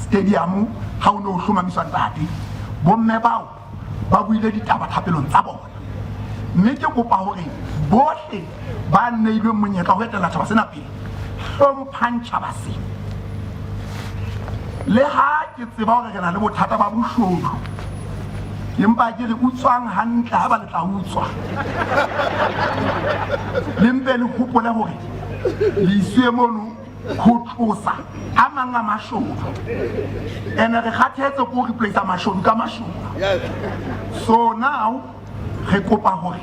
stadium ha o no hlomamiswa ntate bomme bao ba buile ditaba thapelong tsa bona mme ke kopa hore bohle ba neilwe monyetla ho etela taba sena pele hlomphang tjhaba sena le ha ke tseba hore re na le bothata ba boshodu empa ke re utswang hantle ha ba le tla utswa le mpe le hopole hore le iswe mono ho tlosa a mang a mashodu ene re kgathetse ko replace mashodu ka mashodu so now re kopa hore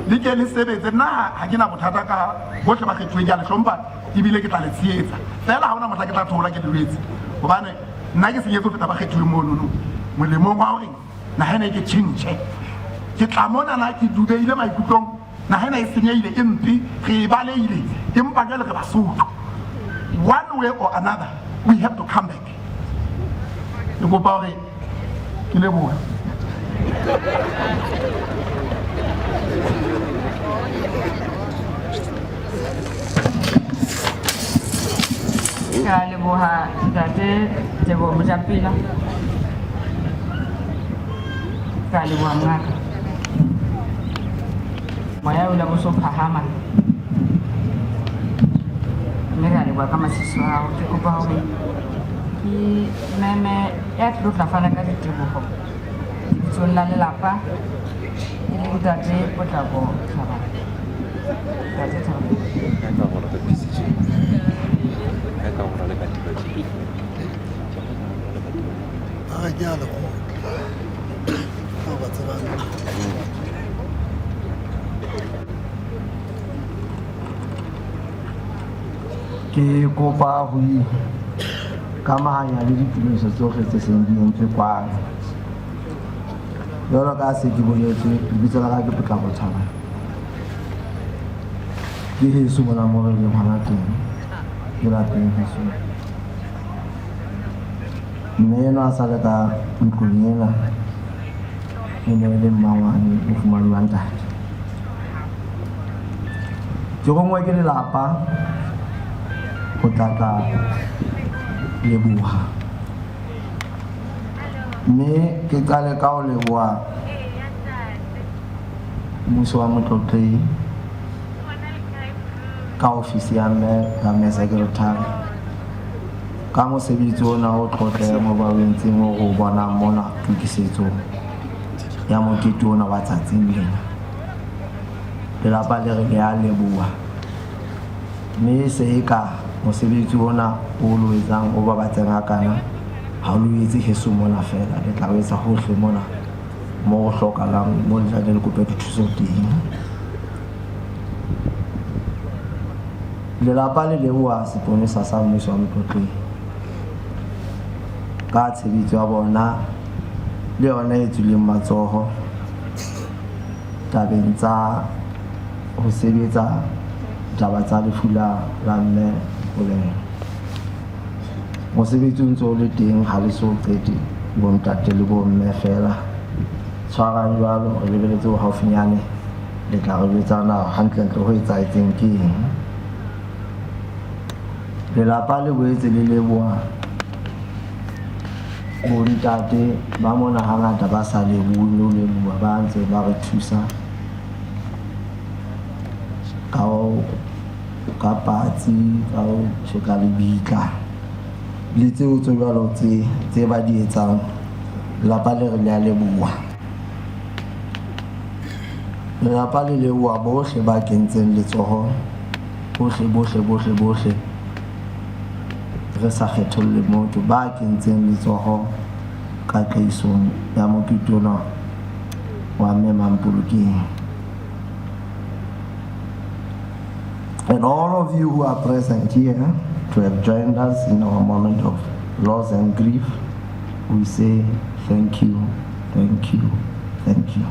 le ke le sebetse nna ha ke na bothata ka bohle ba kgethuwe ke a le hlompha ebile ke tla le tsietsa fela ha ona motla ke tla thola ke le lwetse hobane nna ke senyetso feta ba kgethuwe mono molemong wa hore nahana ke tjhentjhe ke tla mona na ke dubeile maikutlong nahana e senyehile e mpe re e baleile empa jwale re Basotho one way or another we have to come back ke kopa hore ke leboha ka leboha ntate Teboho Mojapelo ka leboha ngaka moya o la bo so phahama mme ka leboha ka masisi wa hao ke kopa hore ke meme ya tlo tla fana ka diteboho lebitsong la lelapa e le ntate Potlako Tlhabane ntate Tlhabane ke kopa ho ikamahanya le ditumiso tsohle tse seng di entswe kwano jwalo ka se ke boletswe lebitso la ka ke Potlako Tlhabane ke heso mona mo re leng hona teng ke lapeng heso mme ena a sale ka ntlong ena e ne e le mmangwane o fumanuwang ntate ke rongwe ke lelapa ho tlatla leboha mme ke qale ka ho leboha mmuso wa Motlotlehi ka ofisi ya mme ka mme secretary ka mosebetsi ona o tlotleha mo ba wentseng o go bona mona tokisetso ya mokete ona wa tsatsing lena lelapa le re le a leboha mme se e ka mosebetsi ona o lo etsang o babatseng hakana ha o lo etse heso mona fela le tla o etsa hohle mona mo go hlokahalang mo le tla le kope dithuso teng lelapa le leboha seponesa sa mmuso wa Motlotlehi ka tshebetso ya bona le yona e tswileng matsoho tabeng tsa ho sebetsa taba tsa lefu la mme Kolelo mosebetsi o ntse o le teng ha le so qete bo ntate le bo mme fela tshwarang jwalo re lebeletse ho haufinyane le tla re betsa na hantle ho etsahetseng ke eng lelapa le boetse le leboha bo ntate ba mona hangata ba sa lebohe le leboha ba ntse ba re thusa ka patsi ka ho tjeka lebitla le tseo tse jwalo tse ba di etsang lelapa le re le a leboha lelapa le leboha bohle ba kentseng letsoho bohle re sa kgetholle motho ba kentseng letsoho ka kaisong ya mokete ona wa mme Mampolokeng. And all of you who are present here to have joined us in our moment of loss and grief, we say thank you, thank you, thank you.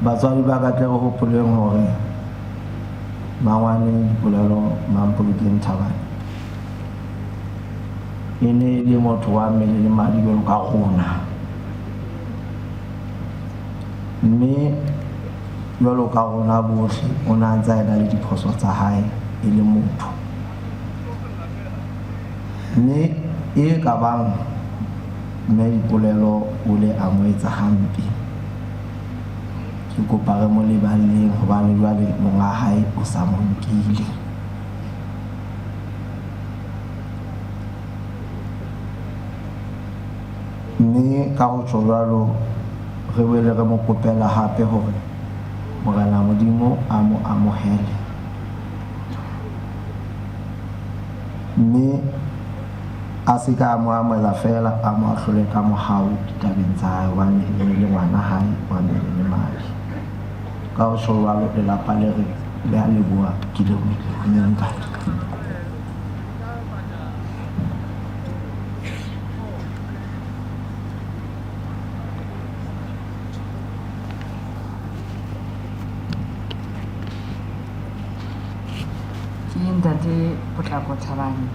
Batswadi ba ka tle go hopoleng hore mangwane Dipolelo Mampolokeng Thabane e ne le motho wa mmele le madi jwalo ka rona, mme jwalo ka rona bohle o na ntse a na le diphoso tsa hae e le motho mme e ka bang mme Dipolelo o le amoetsa hampe ke kopa re mo lebaleng hobane jwale monga hae o sa mo nkile. Mme ka ho tjho jwalo re boele re mo kopela hape hore Morena Modimo a mo amohele, mme a se ka mo amohela fela a mo ahlole ka mohau ditabeng tsa hae hobane e le ngwana hae wa mmele le madi. Ka ho tjho jwalo lelapa le re le a leboha ke lebohile. Amen. Ntate Potlako Thabane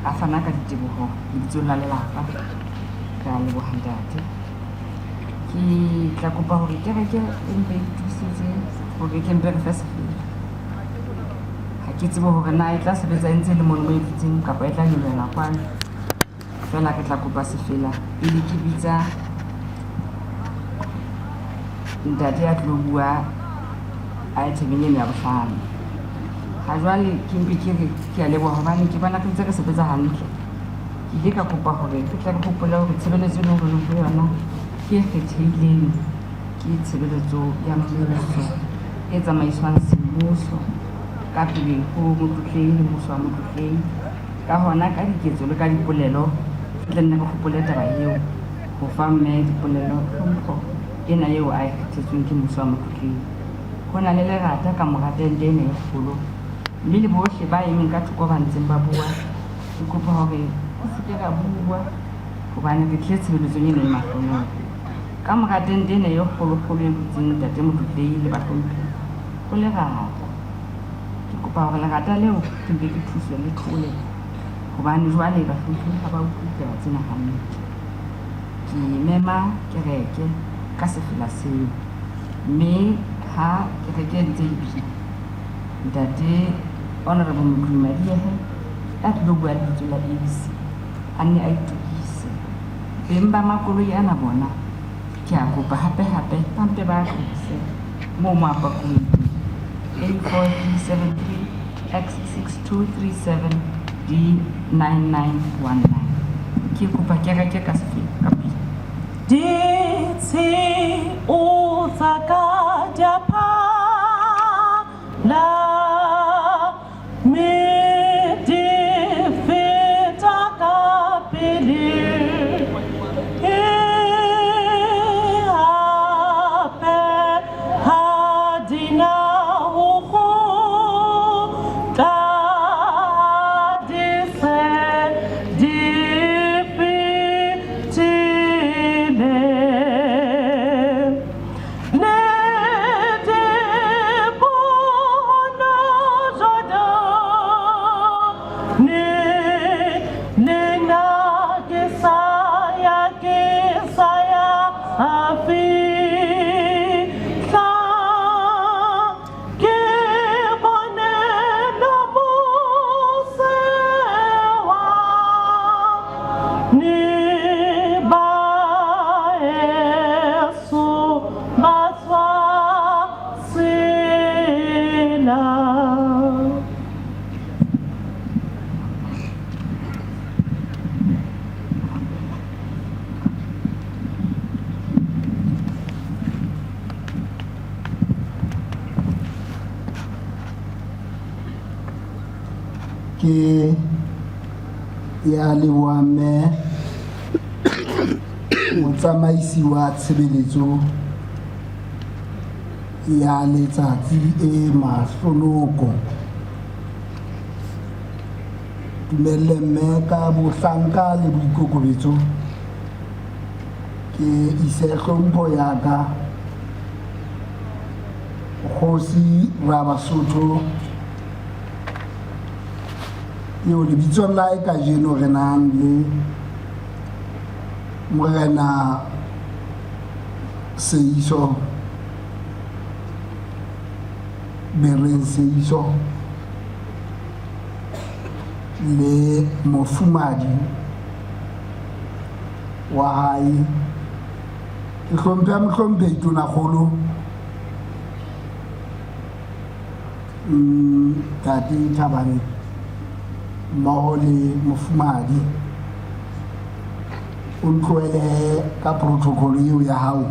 a fana ka diteboho lebitsong la lelapa. Ke a leboha ntate. Ke tla kopa hore kereke e mpe e thusitse hore ke mpe re fe sefela. Ha ke tsebe hore na e tla sebetsa e ntse le mono mo e dutseng kapa e tla nyolela kwana. Fela ke tla kopa sefela pele ke bitsa ntate a tlo bua a thabeng eno ya bohlano. Ha jwale ke mpe ke re ke a leboha hobane ke bona ke ntse re sebetsa hantle. Ke ile ka kopa hore ke tla re hopola hore tshebeletso eno ho yona ke e kgethehileng, ke tshebeletso ya mmuso e tsamaiswang semmuso ka pele ho motlotleng le mmuso wa motlotleng. Ka hona ka diketso le ka dipolelo ke tla nne re hopole taba eo ho fa mme Dipolelo hlompho ena eo a e kgethetsweng ke mmuso wa motlotleng. Ho na le lerata ka mora tente ena e kgolo, mme le bohle ba emeng ka thoko ba ntseng ba bua ke kopa hore o seke ka bua hobane re tlile tshebeletsong ena e mahlonolo. Ka mora tente ena e kgolo-kgolo e butseng ntate Motlotlei le bahlomphi ho lerata. Ke kopa hore lerata leo ke mpe ke thuswe le tlole hobane jwale bahlomphi ha ba utlwe taba tsena hantle. Ke mema kereke ka sefela seo, mme ha kereke e ntse e bina ntate Honorable Mokgumadiyehe a tlo bua lebitso la ABC a nne a itukise. Beng ba makoloi ana bona ke a kopa hape ba mpe ba tlose moo mo apakuweng A4373 X6237 D9919. Ke kopa kereke ka sefela ka pele. Ditsi o tsaka japa la me di feta ka pele e ape hadina ho ta dise di fitile ne de bono zodo ne na ke saya afi sa ke bonelo musewa ne ba eso baswa sila. Ke ya leboha mme motsamaisi wa tshebeletso ya letsatsi e mahlonoko. Dumelle mme ka bohlanka le boikokobetso ke ise hlompho ya ka Kgosi wa Basotho eo lebitsong la e kajeno re nang le Morena Seiso Bereng Seiso le mofumadi wa hae ke hlomphe mohlomphe Tonakgolo Tate Thabane mmoho le mofumadi o ntlohele ka protocol eo ya hao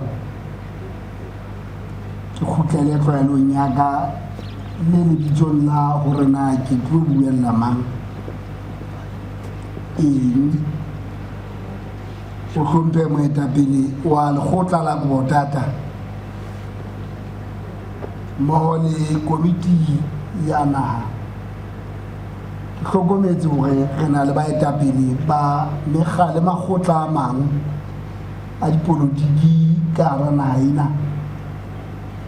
ke kgutlele tlwaelong ya ka le lebitsong la hore na ke tlo buella mang o hlomphe moetapele wa lekgotla la Botata mmoho le komiti ya naha ke hlokometse hore re na le baetapele ba mekga le makgotla a mang a dipolotiki ka hara naha ena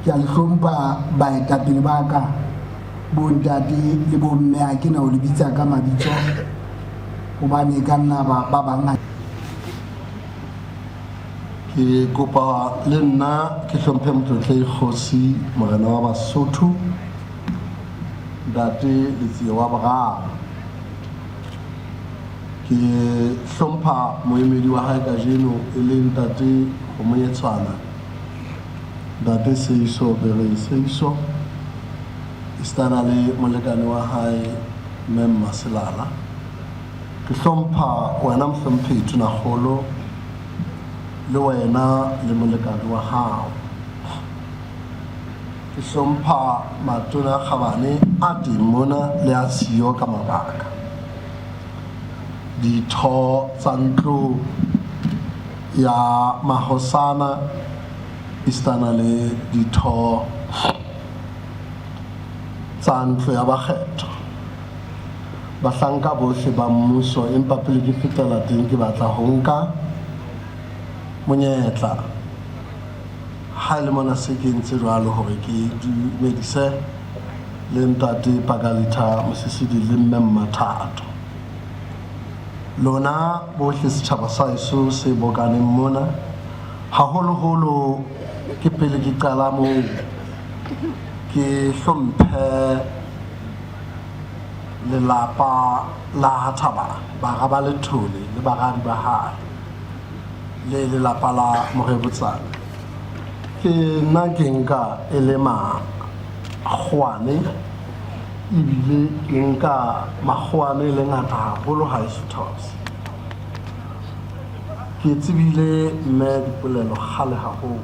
ke a le hlompha baetapele ba ka bontate le bomme ha ke na ho le bitsa ka mabitso hobane ka nna ba bangata ke kopa le nna ke hlomphe motlotle Kgosi morena wa Basotho Ntate Letsie wa Boraro ke hlompha moemedi wa hae kajeno e leng Ntate Kgomonyetswana Ntate Seiso Bere Seiso istana le molekane wa hae Mem Maselala ke hlompha wena mhlomphe Tonakgolo le wena le molekane wa hao ke hlompha matona a Kgabane a teng mona le a siyo ka mabaka ditho tsa ntlo ya Mahosana istana le ditho tsa ntlo ya Bakgetho bahlanka bohle ba mmuso empa pele ke fetela teng ke batla ho nka monyetla ha le mona se ke ntse jwalo hore ke dumedise le Ntate Pakalitha Mosisidi le Mme Mmathato lona bohle setjhaba sa heso se bokaneng mona haholoholo ke pele ke qala moo ke hlomphe lelapa la Thabane ba ba le Thole le baradi ba hae le lelapa la Morebotsana ke nna ke nka e le makgwane ebile ke nka makgwane le ngata haholo ha eso those ke tsebile mme dipolelo kgale haholo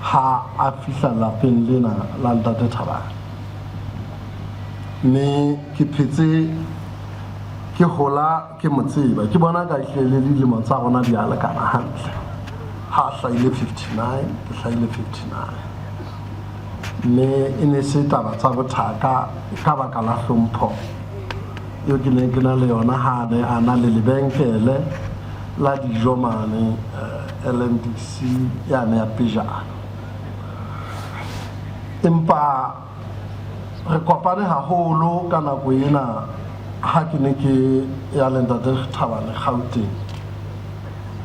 ha a fihla lapeng lena la Ntate Thabane mme ke phetse ke hola ke mo tseba ke bona ka hlele dilemo tsa rona di a lekana hantle ha hlaile 59 ke hlaile 59 mme e ne se taba tsa bothaka ka baka la hlompho eo ke ne ke na le yona ha ne a na le lebenkele la dijo mane LNDC ya ne ya Pejana empa re kopane haholo ka nako ena ha ke ne ke ya le Ntate Thabane Gauteng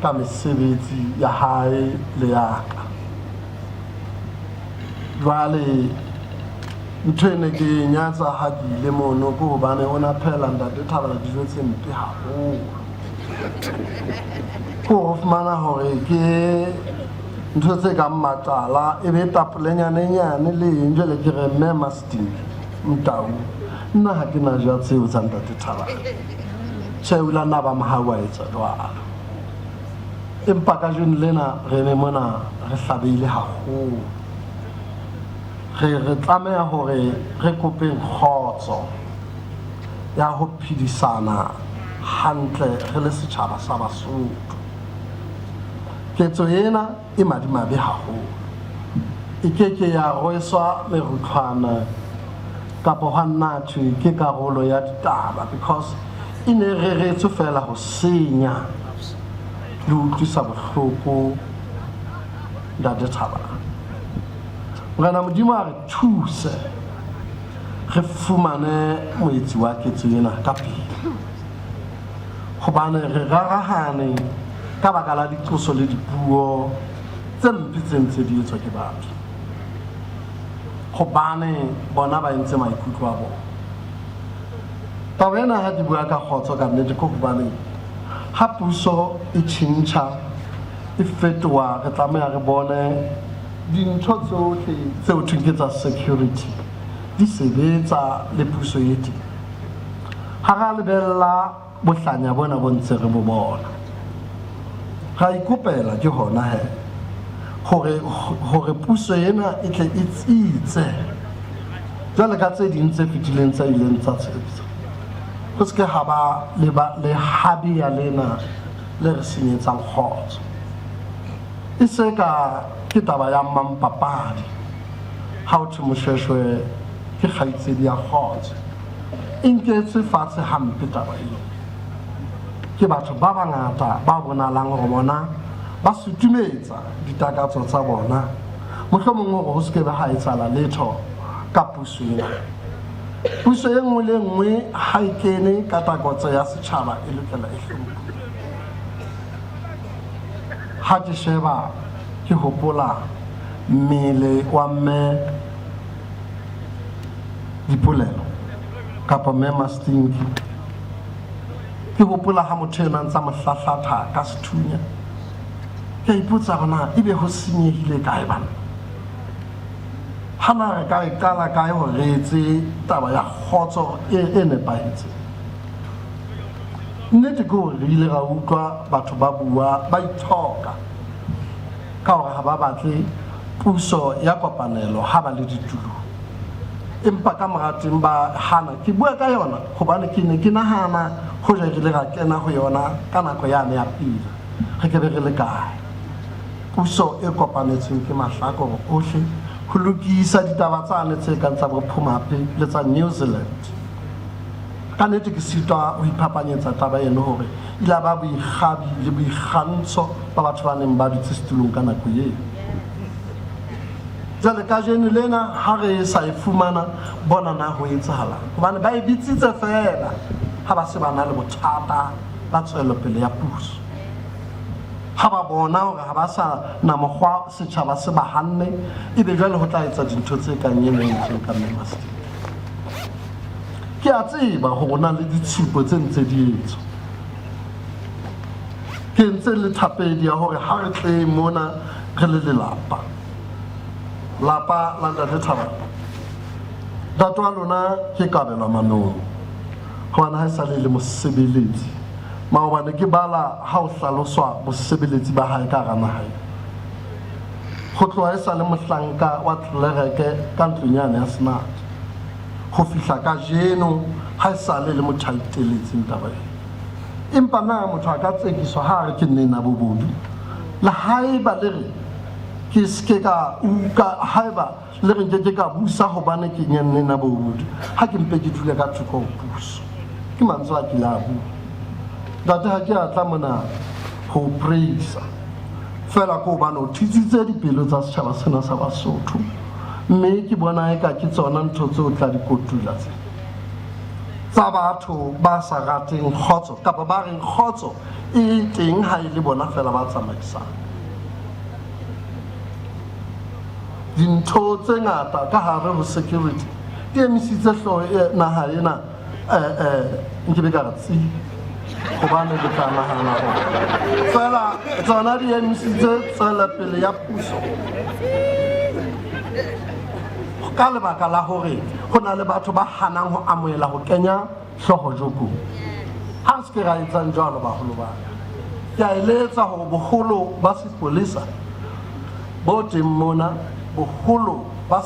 ka mesebetsi ya hae le ya ka jwale ntho ene ke nyatsa ha ke ile mono ke hobane o na phela Ntate Thabane dijo tse mpe haholo ko fumana hore ke ntho tse ka matala e be tapolenyane le njele ke re Mme Masting Mtau nna ha ke na ja tseo tsa Ntate Thabane tshewila na ba mahawa etsa jwalo empa ka jone lena re ne mona re hlabile haholo re tlameha hore re kopeng kgotso ya ho phedisana hantle re le setjhaba sa Basotho ketso ena e madimabe haholo e keke ya rweswa merutlwana kapo ha nathwe ke karolo ya ditaba because e ne reretswe fela ho senya le utlwisa bohloko Ntate Thabane morena Modimo a re thuse re fumane moetsi wa ketso ena ka pele hobane re rarahane ka baka la diqoso le dipuo tse mpe tse ntse di etswa ke batho hobane bona ba entse maikutlo a bona taba ena ha ke bua ka kgotso ka nnete ko hobane ha puso e tjhentjha e fetoha re tlameha re bone dintho tsohle tseo thweng ke tsa security di sebetsa le puso e teng ha ra lebella bohlanya bona bo ntse re bo bona ra ikopela ke hona he hore puso ena e tle e tsitse jwale ka tse ding tse fetileng tsa ileng tsa tshebetso go se ke ha ba le habia lena le re senyetsang kgotso e se ka ke taba ya mampapadi ha o thwe Moshweshwe ke kgaitsedi ya kgotso e nketse fatshe hampe taba eo ke batho ba bangata ba bonalang hore bona ba sutumetsa ditakatso tsa bona mohlomong hore ho se ke ba ha etsala letho ka puso ena puso e nngwe le nngwe ha e kene ka takatso ya setjhaba e lokela e hlomphe ha ke sheba ke hopola mmele wa mme Dipolelo kapa mme Mastinki ke hopola ha motho ena ntsa mohlahlatha ka sethunya ke ipotsa bona ebe ho senyehile kae bana hana re ka ikala kae ho retse taba ya kgotso e nepahetse nnete ke hore re ile ra utlwa batho ba bua ba ithoka ka hore ha ba batle puso ya kopanelo ha ba le ditulo empa ka morating ba hana ke bua ka yona hobane ke ne ke nahana ho ja ke le ra kena ho yona ka nako yane ya pele re ke be re le kae puso e kopanetsweng ke mahlako ohle ho lokisa ditaba tsane tse kang tsa bophumape le tsa New Zealand ka nnete ke sitwa ho iphapanyetsa taba eno hore ila ba boikgabi le boikgantsho ba batho ba neng ba dutse setulong ka nako eo jwale ka jeno lena ha re sa e fumana bona na ho etsahala hobane ba e bitsitse fela ha ba se ba na le bothata ba tswelopele ya puso ha ba bona hore ha ba sa na mokgwa setjhaba se ba hanne ebe jwale ho tla etsa dintho tse kang yeneng ka Mastinki ke a tseba hore na le ditshupo tse ntse di etswa ke ntse le thapedi ya hore ha re tle mona re le lelapa lapa la Ntate Thabang dato wa lona ke Kabelwa Manong hobane ha e sa le mosebeletsi maobane ke bala ha o hlaloswa mosebeletsi ba hae ka hara naha go tloha e sa le mohlanka wa tlelereke ka ntlonyane ya Senate go fihla ka jeno ha e sa le motho a iteletseng taba e empa na motho a ka tsekiswa ha re ke nna bobodu la haeba le re ke ske ka uka haeba le re ke ka busa hobane ke nna bobodu ha ke mpe ke dule ka thoko puso ke mantswe a ke la bua data ha ke atla mona ho praise fela ko ba no thitsitse dipelo tsa setjhaba sena sa Basotho mme ke bona eka ke tsona ntho tse o tla di kotula tsa batho ba sa rateng kgotso kapa ba reng kgotso e teng ha ile bona fela ba tsamaisana dintho tse ngata ka hare ho security di emisitse hlooho naha ena nke be ka ratsi hobane le tla nahana hore fela tsona di emisitse tswelopele ya puso ka lebaka la hore ho na le batho ba hanang ho amohela ho kenya hlooho jokong ha se ke ra etsang jwalo baholo ba ke a eletsa hore boholo ba sepolesa bo teng mona boholo ba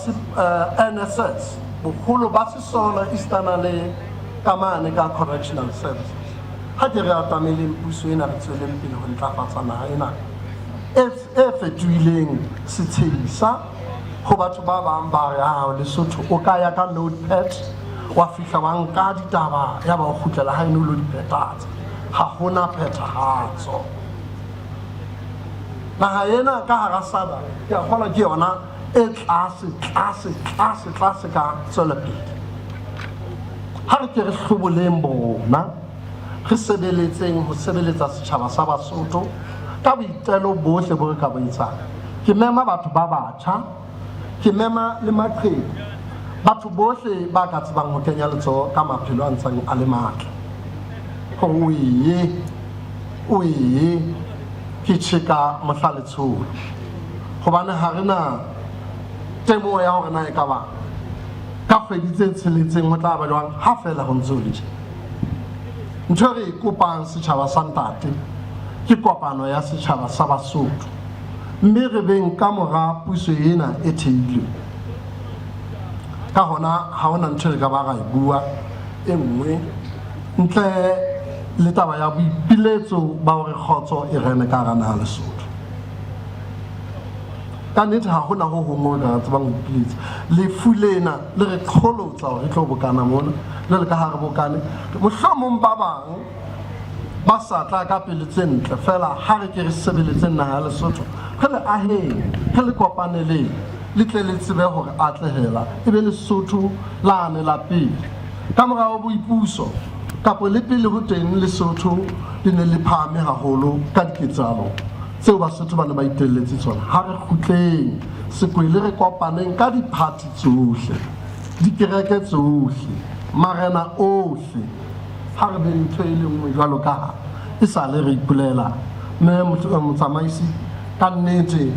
NSS boholo ba Sesole Eastern le kamane ka correctional service ha ke re atameleng puso ena re tsweleng pele ho ntlafatsa naha ena e fetohileng setshebisa ho batho ba bang ba re ha Lesotho o ka ya ka notepad wa fihla wa nka ditaba ya ba o kgutlela ha eno lo diphethatsa ha hona phethahatso naha ena ka hara SADA ke a kgola ke yona e tlase ka tswelopele ha re ke re hloboleng bona re sebeletseng ho sebeletsa setjhaba sa Basotho ka boitelo bohle bo re ka bo etsang ke mema batho ba batjha ke mema le maqheku batho bohle ba ka tsebang ho kenya letsoho ka maphelo a ntseng a le matla o ye ke tjheka mohlaletsho hobane ha rena temo ya hore na e ka ba ka kgwedi tse tsheletseng ho tla ba jwang ha fela ho ntse ho le tjena. Ntho re kopang setjhaba sa ntate ke kopano ya setjhaba sa Basotho, mme re beng ka mora puso ena e theilweng. Ka hona ha hona ntho re ka ba ra e bua e nngwe ntle le taba ya boipiletso ba hore kgotso e rene ka hara naha ya Lesotho. Ka nnete ha hona ho hongwe ka tsebang boipiletso lefu lena le re qholotsa hore re tlo bokana mona le le ka hare bokane mohlomong ba bang ba sa tla ka pele tse ntle fela ha re ke re sebeletse naha ya Lesotho re le aheng re le kopaneleng le tle le tsebe hore atlehela e be Lesotho la ne la pele ka morao boipuso kapo le pele ho teng Lesotho le ne le phame haholo ka diketsalo tseo Basotho ba ne ba itelletse tsona. Ha re kgutleng sekwele re kopaneng ka diphati tsohle, dikereke tsohle, marena ohle, ha re be ntho e le nngwe jwalo ka ha e sale re ipulela mme motsamaisi ka nnete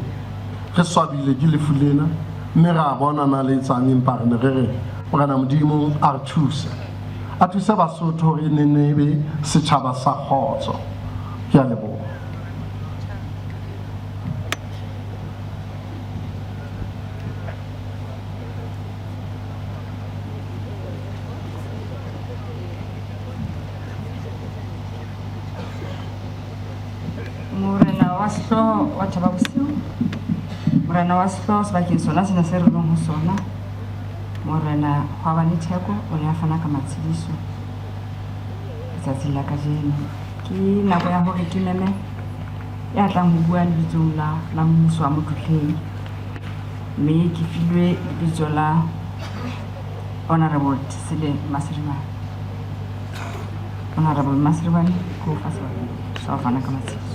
re swabile ke lefu lena mme ra bona na le tsang empa re ne re re morena Modimo a re thuse Basotho hore e ne be setjhaba sa kgotso. Ke a leboha. Wa Thaba Bosiu, morena wa Sehloho sebakeng sona sena se re leng ho sona, morena Kgwabane Theko o ne a fana ka matshidiso letsatsing la kajeno. Ke nako ya hore ke meme ya tlang ho bua lebitsong la mmuso wa Motlotleng, mme ke filwe lebitso la Honorable Tsile Masiribane. Honorable Masiribane ko fa sa fana ka matshidiso.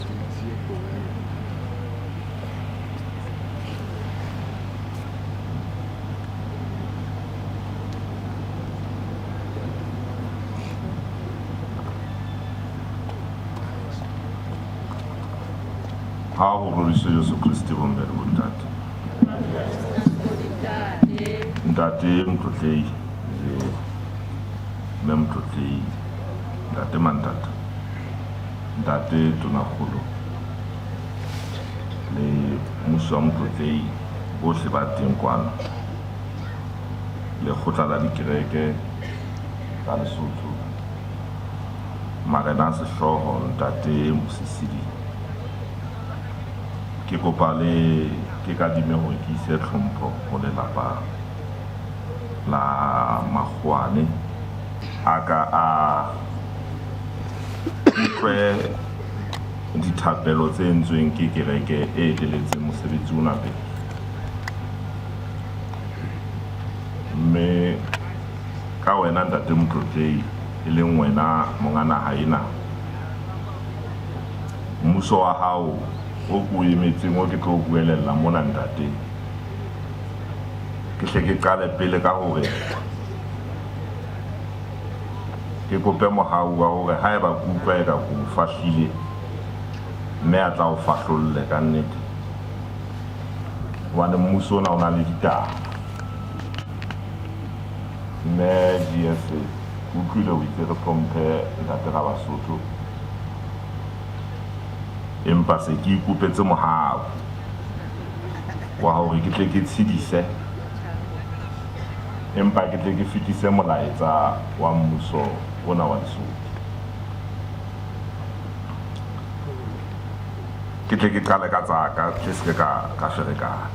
Ha ho rorisa Yesu Kristi bombele bontate. Ntate Mtlotlei le Mtlotlei ntate Mandata ntate Tonakgolo le mmuso wa Mtlotlei bohle ba teng kwana le kgotla la dikereke tsa Lesotho, marena a sehloho ntate Mosisili. Ke kopa le ke kadime hore ke ise tlhompho ho lelapa la Makgwane a ka a utlwe dithapelo tse entsweng ke kereke e elelletseng mosebetsi ona pele, mme ka wena ntate Mtlotlei e leng wena monga naha ena, mmuso wa hao o ko emetseng o ke tlo buelella mona ntate, ke hle ke qale pele ka hore ke kope mohau wa hore haeba kutlwa e ka go fahlile mme a tla o fahlolle ka nnete, hobane mmuso ona o na le ditaba. Mme GS utlwile o itse re hlomphe ntate ra Basotho, empa se ke ikopetse mohau wa hore ke tle ke tshedise, empa ke tle ke fetise molaetsa wa mmuso ona wa Lesotho. Ke tle ke qale ka tsaka ke se ka ferekana.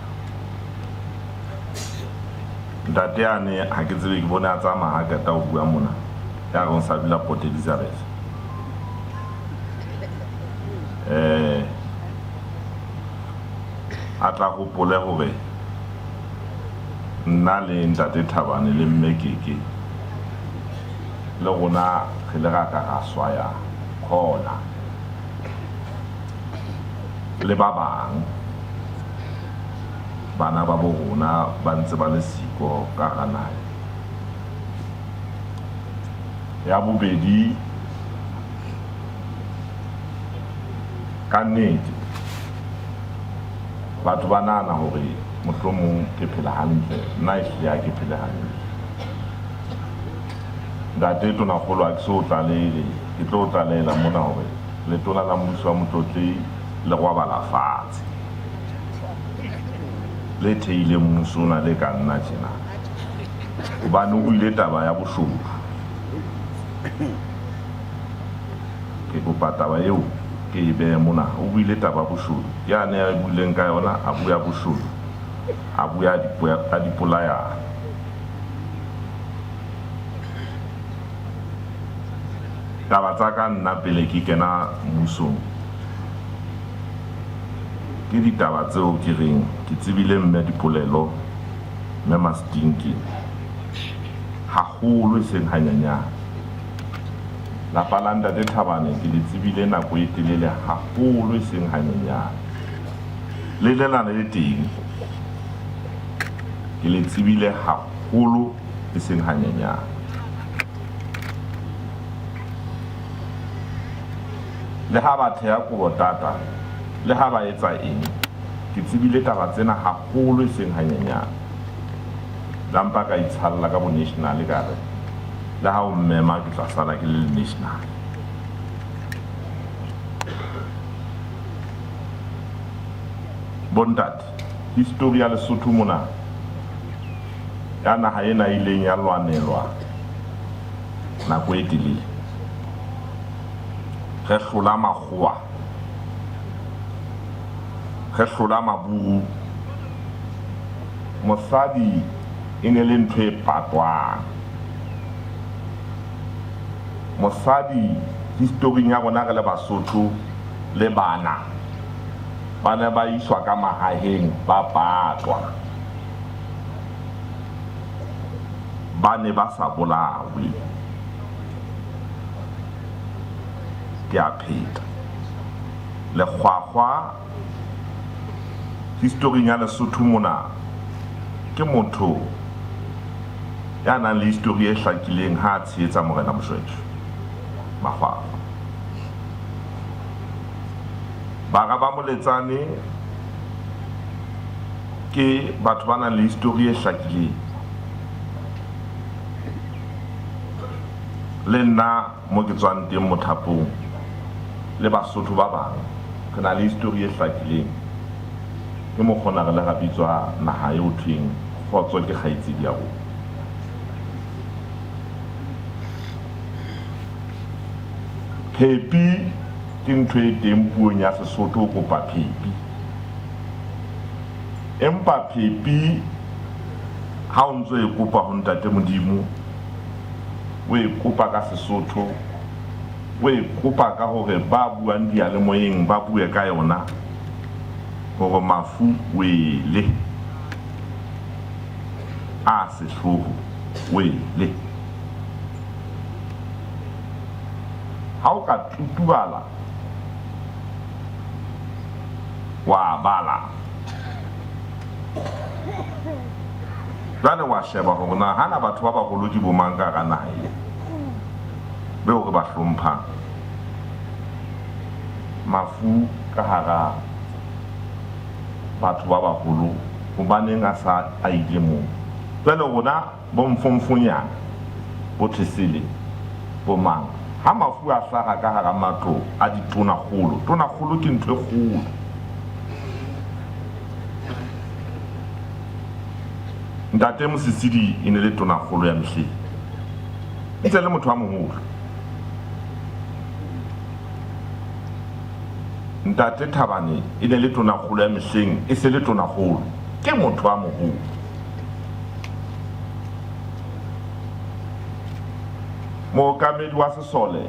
Ntate yane ha ke tsebe ke bone a tsamaya ha keta ho bua mona ya re sa bila Port Elizabeth. A tla hopole hore nna le ntate Thabane le Mmekeke le rona re le raka ra swaya khona le ba bang bana ba bo rona ba ntse ba le siko ka hara naha ya bobedi ka nnete batho ba nahana hore mohlomong ke phela hantle nna ehlile ha ke phele hantle ntate tonakgolo ha ke so tlalele ke tlo tlalela mona hore letona la mmuso wa motlotli le gwabala fatshe le theile mmuso ona le ka nna tjena hobane o buile taba ya boshodu ke kopa taba eo ke e behe mona o buile taba boshodu yane ya buileng ka yona a bua boshodu a bua dipolayano taba tsa ka nna pele ke kena mmusong ke ditaba tseo ke reng ke tsebile mme Dipolelo mme Mastinki haholo e seng hanyanyana lapa la ntate Thabane ke le tsebile nako e telele haholo e seng hanyanyana le lelana le teng ke le tsebile haholo e seng hanyanyana le ha ba thea kobo tata le ha ba etsa eng ke tsebile taba tsena haholo e seng hanyanyana la mpa ka itshalla ka bo national ka re le ha o mmema ke tla sala ke le national bontate history ya Lesotho mona ya naha ena ileng ya lwanelwa nako e telele re hlola makgowa re hlola maburu mosadi e ne le ntho e patwang mosadi history ya rona re le Basotho le bana bana ba iswa ka mahaheng ba patwa ba ne ba sa bolawe ke a pheta le kgwakgwa history ya Lesotho mona ke motho ya nang le history e hlakileng ha tshehetsa Morena Moshweshwe Makgwakgwa bara ba Moletsane ke batho ba nang le history e hlakileng le nna mo ke tswang teng Mothapong le Basotho ba bang re na le history e hlakileng ke mo kgona re le ga bitswa naha eo thweng Kgotso ke kgaitsedi ya rona Phepi ke ntho e teng puong ya Sesotho o kopa phepi empa phepi ha o ntso e kopa ho ntate Modimo o e kopa ka Sesotho o e kopa ka hore ba buang diyalemoyeng ba bue ka yona hore mafu wele a sehloho wele ha o ka tutubala wa bala jwale wa sheba hore na hana batho ba baholo ke bo mang ka hara naha e beo re ba hlomphang mafu ka hara batho ba baholo hobaneng a sa a ile moo jwale rona bo mfomfonyana bo thesele bo mang ha mafu a hlaga ka hara matlo a ditonakgolo tonakgolo ke ntho e kgolo ntate Mosisidi e ne le tonakgolo ya Mehleng ntse le motho wa moholo ntate Thabane e ne le tonakgolo ya Mehleng e se le tonakgolo ke motho wa moholo mookamedi wa Sesole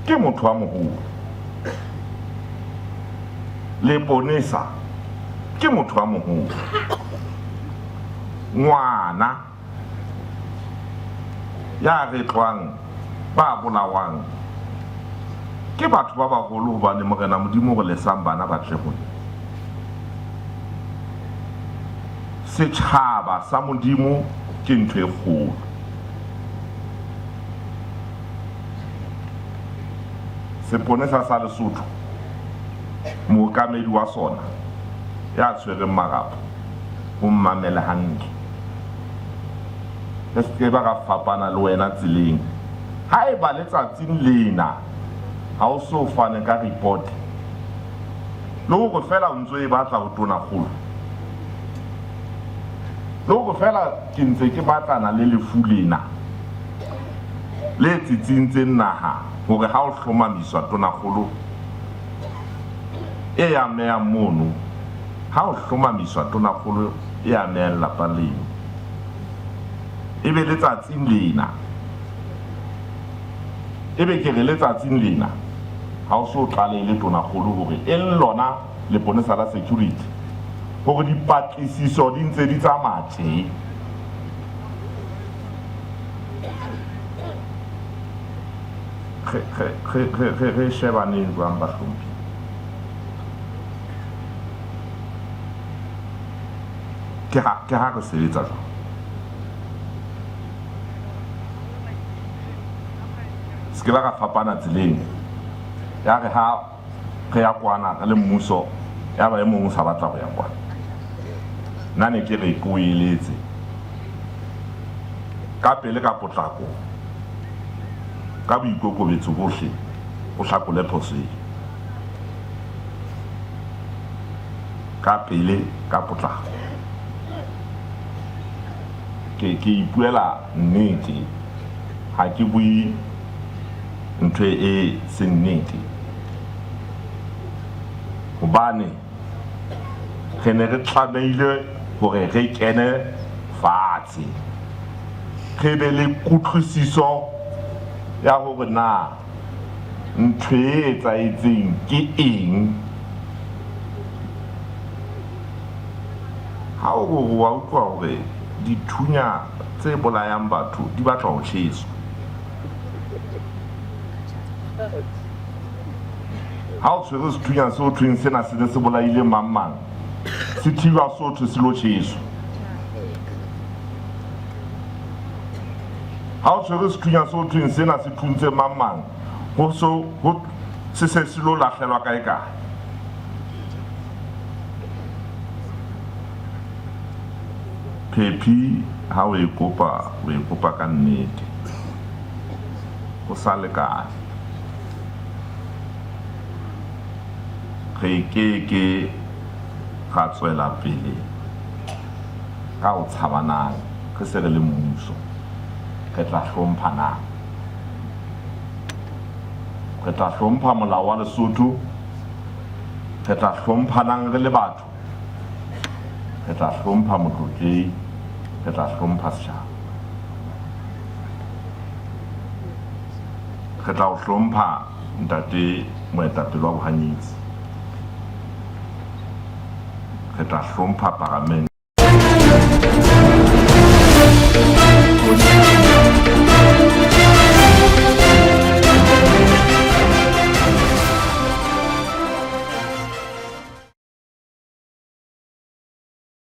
ke motho wa moholo Leponesa ke motho wa moholo ngwana ya retlwang ba bolawang ke batho ba baholo hobane Morena Modimo re lesang bana ba tlehong setjhaba sa Modimo ke ntho e kgolo seponesa sa Lesotho mookamedi wa sona ya tshwereng marapo o mmamele hantle e se ba ga fapana le wena tseleng ha e ba letsatsing lena ha o so fane ka report le go fela o ntse e batla go tona kgolo le go fela ke ntse ke batlana le lefu lena le tsitsintseng naha gore ha o hlomamiswa tona kgolo e ya mea mono ha o hlomamiswa tona kgolo e ya mea lapa leno e be letsatsing lena e be ke re letsatsing lena ha o so tlale le tona kgolo gore e lona leponesa la security gore dipatlisiso di ntse di tsamaya ge shebaneng jwang bahlomphi ke ha re sebetsa jwang se ke ba ka fapana tseleng ya re ha re ya kwana ka le mmuso ya ba e mongwe sa batla go ya kwana nna ne ke re ke o eletse ka pele ka potlako ka boikokobetso bohle o hlakole phoso e ka pele ka potlako ke ipuela nnete ha ke bue ntho e se nnete hobane re ne re tlameile gore re kene fatshe re be le kutlwisiso ya gore na ntho e etsaetseng ke eng ha o wa utlwa gore dithunya tse bolayang batho di batla ho tjheswa ha o tshwere sethunya se o thweng sena se ne se bolaile mang se thiba so thwe se lo tjheswa ha o tshwere sethunya se o thweng sena se thuntse mang ho se se lo lahlelwa kae kae Phephi ha o e kopa ka nnete o sa lekane re ke ga tswela pele ka o tshabanang re se re le mmuso re tla hlomphana re tla hlompha molao wa Lesotho re tla hlomphanang re le batho re tla hlompha motlotlehi re tla hlompha setjhaba re tla o hlompha ntate moetapele wa bohanyetsi re tla hlompha parliament